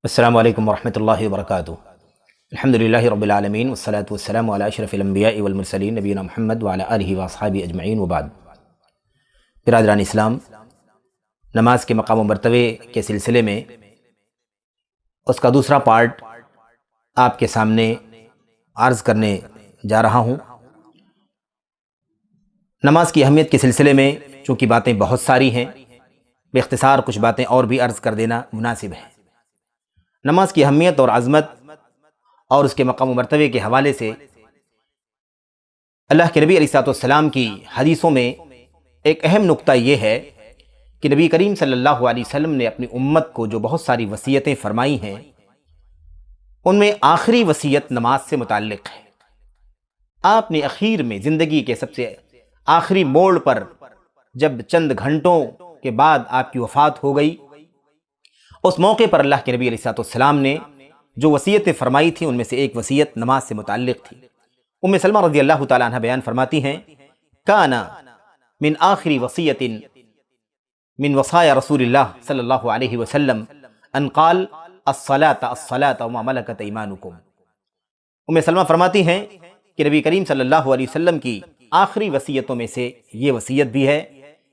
السلام علیکم ورحمۃ اللہ وبرکاتہ۔ الحمدللہ رب العالمین والصلاة والسلام علی اشرف الانبیاء والمرسلین نبینا محمد وعلی آلہ واصحابہ اجمعین وبعد۔ برادران اسلام، نماز کے مقام و مرتبے کے سلسلے میں اس کا دوسرا پارٹ آپ کے سامنے عرض کرنے جا رہا ہوں۔ نماز کی اہمیت کے سلسلے میں چونکہ باتیں بہت ساری ہیں، باختصار کچھ باتیں اور بھی عرض کر دینا مناسب ہے۔ نماز کی اہمیت اور عظمت اور اس کے مقام و مرتبے کے حوالے سے اللہ کے نبی علیہ السلام کی حدیثوں میں ایک اہم نقطہ یہ ہے کہ نبی کریم صلی اللہ علیہ وسلم نے اپنی امت کو جو بہت ساری وصیتیں فرمائی ہیں، ان میں آخری وصیت نماز سے متعلق ہے۔ آپ نے اخیر میں زندگی کے سب سے آخری موڑ پر جب چند گھنٹوں کے بعد آپ کی وفات ہو گئی، اس موقع پر اللہ کے نبی علیہ السلام نے جو وصیتیں فرمائی تھیں ان میں سے ایک وصیت نماز سے متعلق تھی۔ ام سلمہ رضی اللہ تعالیٰ عنہ بیان فرماتی ہیں، کانا من آخری وصیت من وصایا رسول اللہ صلی اللہ علیہ وسلم ان قال الصلاۃ الصلاۃ وما ملکت ایمانکم۔ ام سلمہ فرماتی ہیں کہ نبی کریم صلی اللہ علیہ وسلم کی آخری وصیتوں میں سے یہ وصیت بھی ہے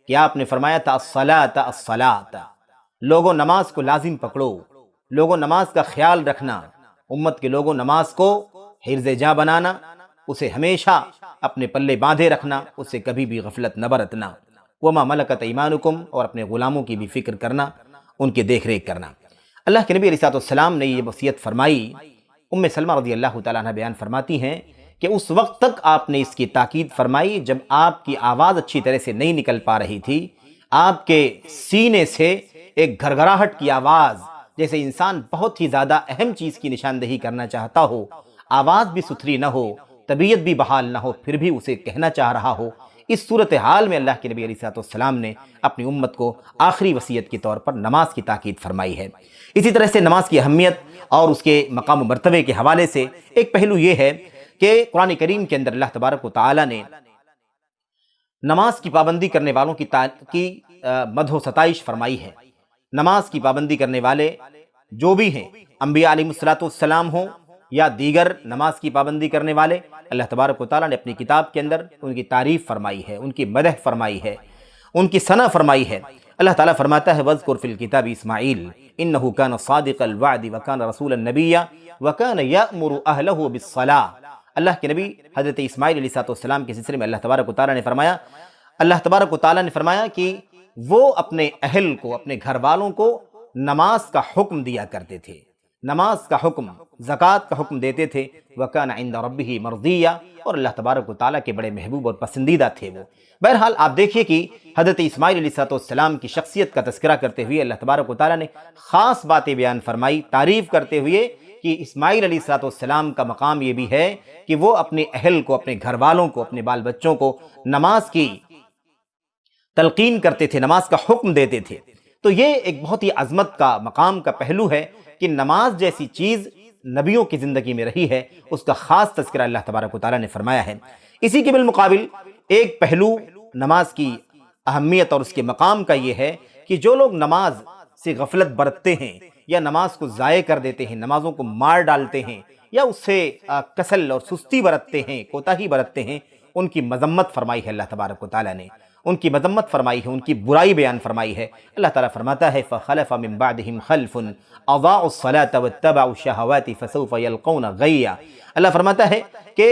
کہ آپ نے فرمایا تھا الصلاۃ الصلاۃ، لوگوں نماز کو لازم پکڑو، لوگوں نماز کا خیال رکھنا، امت کے لوگوں نماز کو حرز جاں بنانا، اسے ہمیشہ اپنے پلے باندھے رکھنا، اسے کبھی بھی غفلت نہ برتنا، وما ملکت ایمانکم، اور اپنے غلاموں کی بھی فکر کرنا، ان کی دیکھ ریکھ کرنا۔ اللہ کے نبی علیہ السلام نے یہ وصیت فرمائی۔ ام سلمہ رضی اللہ تعالیٰ عنہ بیان فرماتی ہیں کہ اس وقت تک آپ نے اس کی تاکید فرمائی جب آپ کی آواز اچھی طرح سے نہیں نکل پا رہی تھی، آپ کے سینے سے ایک گھرگھراہٹ کی آواز، جیسے انسان بہت ہی زیادہ اہم چیز کی نشاندہی کرنا چاہتا ہو، آواز بھی ستھری نہ ہو، طبیعت بھی بحال نہ ہو، پھر بھی اسے کہنا چاہ رہا ہو، اس صورتحال میں اللہ کے نبی علیہ السلام نے اپنی امت کو آخری وصیت کے طور پر نماز کی تاکید فرمائی ہے۔ اسی طرح سے نماز کی اہمیت اور اس کے مقام و مرتبے کے حوالے سے ایک پہلو یہ ہے کہ قرآن کریم کے اندر اللہ تبارک و تعالی نے نماز کی پابندی کرنے والوں کی مدح و ستائش فرمائی ہے۔ نماز کی پابندی کرنے والے جو بھی ہیں، انبیاء علیہ السلام ہوں یا دیگر نماز کی پابندی کرنے والے، اللہ تبارک و تعالیٰ نے اپنی کتاب کے اندر ان کی تعریف فرمائی ہے، ان کی مدح فرمائی ہے، ان کی ثنا فرمائی ہے۔ اللہ تعالیٰ فرماتا ہے وَاذْكُرْ فِي الْكِتَابِ إِسْمَاعِيلَ إِنَّهُ كَانَ صَادِقَ الْوَعْدِ وَكَانَ رَسُولًا نَبِيًّا وَكَانَ يَأْمُرُ أَهْلَهُ بِالصَّلَاةِ۔ اللہ کے نبی حضرت اسماعیل علیہ السلام کے سلسلے میں اللہ تبارک و تعالیٰ نے فرمایا کہ وہ اپنے اہل کو، اپنے گھر والوں کو نماز کا حکم دیا کرتے تھے، نماز کا حکم، زکوٰۃ کا حکم دیتے تھے، وَكَانَ عِنْدَ رَبِّهِ مَرْضِيًّا، اور اللہ تبارک و تعالیٰ کے بڑے محبوب اور پسندیدہ تھے وہ۔ بہرحال آپ دیکھیے کہ حضرت اسماعیل علیہ السلام کی شخصیت کا تذکرہ کرتے ہوئے اللہ تبارک و تعالیٰ نے خاص باتیں بیان فرمائی، تعریف کرتے ہوئے کہ اسماعیل علیہ السلام کا مقام یہ بھی ہے کہ وہ اپنے اہل کو، اپنے گھر والوں کو، اپنے بال بچوں کو نماز کی تلقین کرتے تھے، نماز کا حکم دیتے تھے۔ تو یہ ایک بہت ہی عظمت کا، مقام کا پہلو ہے کہ نماز جیسی چیز نبیوں کی زندگی میں رہی ہے، اس کا خاص تذکرہ اللہ تبارک و تعالیٰ نے فرمایا ہے۔ اسی کے بالمقابل ایک پہلو نماز کی اہمیت اور اس کے مقام کا یہ ہے کہ جو لوگ نماز سے غفلت برتتے ہیں یا نماز کو ضائع کر دیتے ہیں، نمازوں کو مار ڈالتے ہیں یا اس سے کسل اور سستی برتتے ہیں، کوتاہی برتتے ہیں، ان کی مذمت فرمائی ہے اللہ تبارک و تعالیٰ نے، ان کی مذمت فرمائی ہے، ان کی برائی بیان فرمائی ہے۔ اللہ تعالیٰ فرماتا ہے فَخَلَفَ مِن بَعْدِهِمْ خَلْفٌ أَضَاعُوا الصَّلَاةَ وَاتَّبَعُوا الشَّهَوَاتِ فَسَوْفَ يَلْقَوْنَ غَيًّا۔ اللہ فرماتا ہے کہ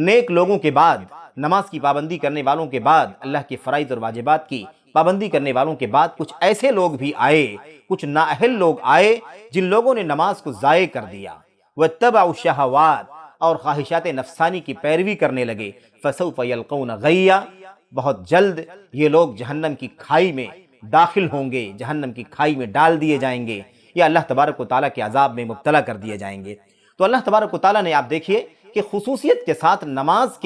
نیک لوگوں کے بعد، نماز کی پابندی کرنے والوں کے بعد، اللہ کے فرائض اور واجبات کی پابندی کرنے والوں کے بعد کچھ ایسے لوگ بھی آئے، کچھ نااہل لوگ آئے جن لوگوں نے نماز کو ضائع کر دیا، وَاتَّبَعُوا الشَّهَوَاتِ، اور خواہشات نفسانی کی پیروی کرنے لگے، فَسَوْفَ يَلْقَوْنَ غَيًّا، بہت جلد یہ لوگ جہنم کی کھائی میں داخل ہوں گے، جہنم کی کھائی میں ڈال دیے جائیں گے یا اللہ تبارک و تعالیٰ کے عذاب میں مبتلا کر دیے جائیں گے۔ تو اللہ تبارک و تعالیٰ نے آپ دیکھیے کہ خصوصیت کے ساتھ نماز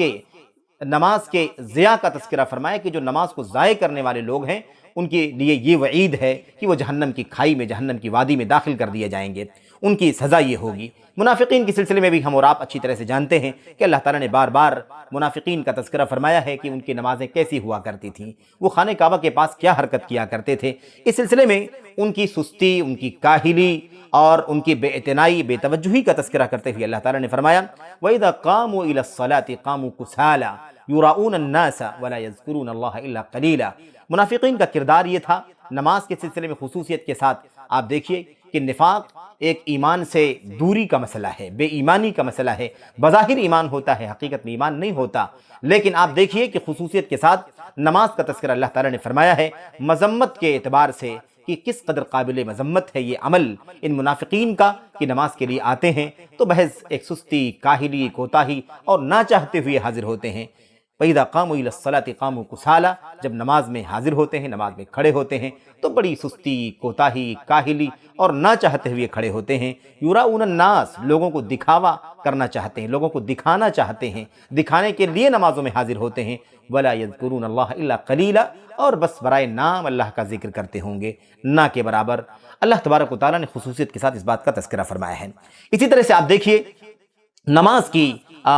کے ضیاء کا تذکرہ فرمایا کہ جو نماز کو ضائع کرنے والے لوگ ہیں ان کے لیے یہ وعید ہے کہ وہ جہنم کی کھائی میں، جہنم کی وادی میں داخل کر دیے جائیں گے، ان کی سزا یہ ہوگی۔ منافقین کے سلسلے میں بھی ہم اور آپ اچھی طرح سے جانتے ہیں کہ اللہ تعالیٰ نے بار بار منافقین کا تذکرہ فرمایا ہے کہ ان کی نمازیں کیسی ہوا کرتی تھیں، وہ خانہ کعبہ کے پاس کیا حرکت کیا کرتے تھے۔ اس سلسلے میں ان کی سستی، ان کی کاہلی اور ان کی بے اعتنائی، بے توجہی کا تذکرہ کرتے ہوئے اللہ تعالیٰ نے فرمایا وَإِذَا قَامُوا إِلَى الصَّلَاةِ قَامُوا كُسَالَىٰ يُرَاءُونَ النَّاسَ وَلَا يَذْكُرُونَ اللَّهَ إِلَّا قَلِيلًا۔ منافقین کا کردار یہ تھا نماز کے سلسلے میں خصوصیت کے ساتھ۔ آپ دیکھیے کہ نفاق ایک ایمان سے دوری کا مسئلہ ہے، بے ایمانی کا مسئلہ ہے، بظاہر ایمان ہوتا ہے، حقیقت میں ایمان نہیں ہوتا۔ لیکن آپ دیکھیے کہ خصوصیت کے ساتھ نماز کا تذکرہ اللہ تعالیٰ نے فرمایا ہے مذمت کے اعتبار سے کہ کس قدر قابل مذمت ہے یہ عمل ان منافقین کا کہ نماز کے لیے آتے ہیں تو محض ایک سستی، کاہلی، کوتاہی اور نہ چاہتے ہوئے حاضر ہوتے ہیں۔ وَإِذَا قَامُوا إِلَى الصَّلَاةِ قَامُوا كُسَالَىٰ، جب نماز میں حاضر ہوتے ہیں، نماز میں کھڑے ہوتے ہیں تو بڑی سستی، کوتاہی، کاہلی اور نہ چاہتے ہوئے کھڑے ہوتے ہیں۔ یُرَاءُونَ النَّاسَ، لوگوں کو دکھاوا کرنا چاہتے ہیں، لوگوں کو دکھانا چاہتے ہیں، دکھانے کے لیے نمازوں میں حاضر ہوتے ہیں۔ وَلَا يَذْكُرُونَ اللَّهَ إِلَّا قَلِيلًا، اور بس برائے نام اللہ کا ذکر کرتے ہوں گے، نہ کے برابر۔ اللہ تبارک و تعالیٰ نے خصوصیت کے ساتھ اس بات کا تذکرہ فرمایا ہے۔ اسی طرح سے آپ دیکھیے نماز کی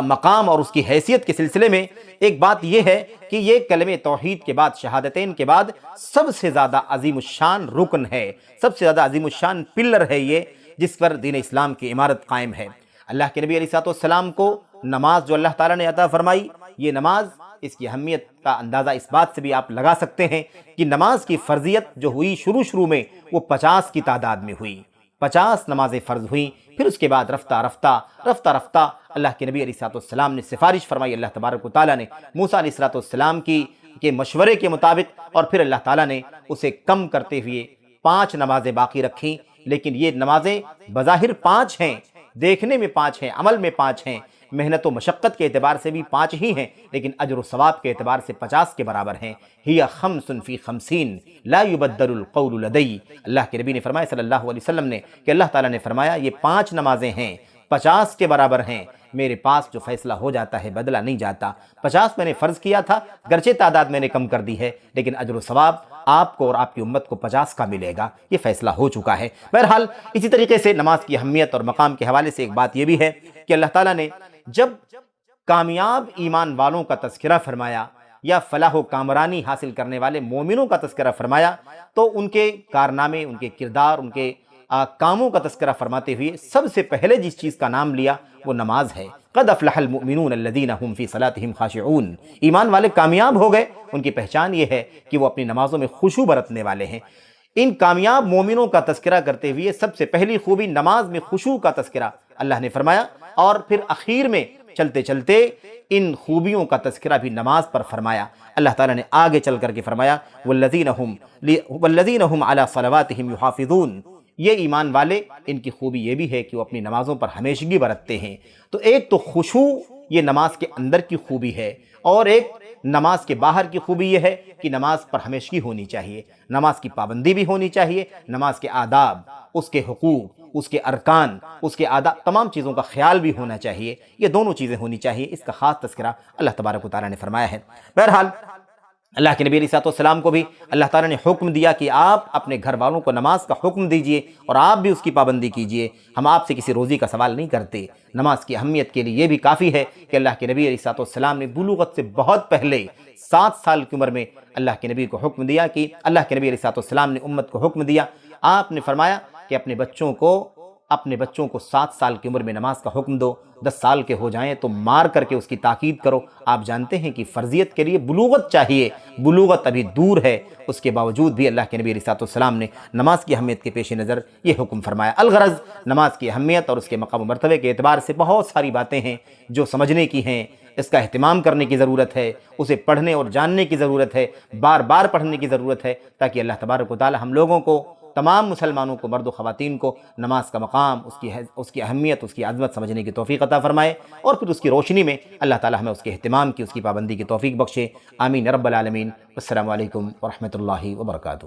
مقام اور اس کی حیثیت کے سلسلے میں ایک بات یہ ہے کہ یہ کلمہ توحید کے بعد، شہادتین کے بعد سب سے زیادہ عظیم الشان رکن ہے، سب سے زیادہ عظیم الشان پلر ہے یہ، جس پر دین اسلام کی عمارت قائم ہے۔ اللہ کے نبی علیہ السلام کو نماز جو اللہ تعالیٰ نے عطا فرمائی، یہ نماز، اس کی اہمیت کا اندازہ اس بات سے بھی آپ لگا سکتے ہیں کہ نماز کی فرضیت جو ہوئی شروع میں وہ 50 کی تعداد میں ہوئی، 50 نمازیں فرض ہوئیں۔ پھر اس کے بعد رفتہ رفتہ اللہ کے نبی علیہ السلام نے سفارش فرمائی، اللہ تبارک و تعالیٰ نے موسیٰ علیہ السلام کے مشورے کے مطابق، اور پھر اللہ تعالیٰ نے اسے کم کرتے ہوئے 5 نمازیں باقی رکھیں۔ لیکن یہ نمازیں بظاہر 5 ہیں، دیکھنے میں 5 ہیں، عمل میں 5 ہیں، محنت و مشقت کے اعتبار سے بھی 5 ہی ہیں، لیکن اجر و ثواب کے اعتبار سے 50 کے برابر ہیں۔ ہی خمس فی خمسین لا یبدل القول لدی، اللہ کے نبی نے فرمایا صلی اللہ علیہ وسلم نے کہ اللہ تعالیٰ نے فرمایا یہ 5 نمازیں ہیں، 50 کے برابر ہیں، میرے پاس جو فیصلہ ہو جاتا ہے بدلہ نہیں جاتا۔ 50 میں نے فرض کیا تھا، گرچہ تعداد میں نے کم کر دی ہے، لیکن اجر و ثواب آپ کو اور آپ کی امت کو 50 کا ملے گا، یہ فیصلہ ہو چکا ہے۔ بہرحال اسی طریقے سے نماز کی اہمیت اور مقام کے حوالے سے ایک بات یہ بھی ہے کہ اللہ تعالیٰ نے جب کامیاب ایمان والوں کا تذکرہ فرمایا یا فلاح و کامرانی حاصل کرنے والے مومنوں کا تذکرہ فرمایا تو ان کے کارنامے، ان کے کردار، ان کے کاموں کا تذکرہ فرماتے ہوئے سب سے پہلے جس چیز کا نام لیا وہ نماز ہے۔ قد افلح المؤمنون الذین هم فی صلاتهم خاشعون، ایمان والے کامیاب ہو گئے، ان کی پہچان یہ ہے کہ وہ اپنی نمازوں میں خشوع برتنے والے ہیں۔ ان کامیاب مومنوں کا تذکرہ کرتے ہوئے سب سے پہلی خوبی نماز میں خشوع کا تذکرہ اللہ نے فرمایا، اور پھر اخیر میں چلتے چلتے ان خوبیوں کا تذکرہ بھی نماز پر فرمایا۔ اللہ تعالیٰ نے آگے چل کر کے فرمایا والذین هم علی صلواتهم یحافظون، یہ ایمان والے، ان کی خوبی یہ بھی ہے کہ وہ اپنی نمازوں پر ہمیشگی برتتے ہیں۔ تو ایک تو خشوع یہ نماز کے اندر کی خوبی ہے، اور ایک نماز کے باہر کی خوبی یہ ہے کہ نماز پر ہمیشگی ہونی چاہیے، نماز کی پابندی بھی ہونی چاہیے، نماز کے آداب، اس کے حقوق، اس کے ارکان، اس کے آداب، تمام چیزوں کا خیال بھی ہونا چاہیے، یہ دونوں چیزیں ہونی چاہیے، اس کا خاص تذکرہ اللہ تبارک و تعالیٰ نے فرمایا ہے۔ بہرحال اللہ کے نبی علیہ السلام کو بھی اللہ تعالیٰ نے حکم دیا کہ آپ اپنے گھر والوں کو نماز کا حکم دیجئے اور آپ بھی اس کی پابندی کیجئے۔ ہم آپ سے کسی روزی کا سوال نہیں کرتے۔ نماز کی اہمیت کے لیے یہ بھی کافی ہے کہ اللہ کے نبی علیہ السلام نے بلوغت سے بہت پہلے 7 سال کی عمر میں اللہ کے نبی کو حکم دیا کہ اللہ کے نبی علیہ السلام نے امت کو حکم دیا، آپ نے فرمایا کہ اپنے بچوں کو 7 سال کی عمر میں نماز کا حکم دو، 10 سال کے ہو جائیں تو مار کر کے اس کی تاکید کرو۔ آپ جانتے ہیں کہ فرضیت کے لیے بلوغت چاہیے، بلوغت ابھی دور ہے، اس کے باوجود بھی اللہ کے نبی علیہ السلام نے نماز کی اہمیت کے پیش نظر یہ حکم فرمایا۔ الغرض نماز کی اہمیت اور اس کے مقام و مرتبے کے اعتبار سے بہت ساری باتیں ہیں جو سمجھنے کی ہیں، اس کا اہتمام کرنے کی ضرورت ہے، اسے پڑھنے اور جاننے کی ضرورت ہے، بار بار پڑھنے کی ضرورت ہے، تاکہ اللہ تبارک و تعالی ہم لوگوں کو، تمام مسلمانوں کو، مرد و خواتین کو نماز کا مقام، اس کی اہمیت، اس کی عظمت سمجھنے کی توفیق عطا فرمائے، اور پھر اس کی روشنی میں اللہ تعالی ہمیں اس کے اہتمام کی، اس کی پابندی کی توفیق بخشے۔ آمین رب العالمین۔ السلام علیکم ورحمۃ اللہ وبرکاتہ۔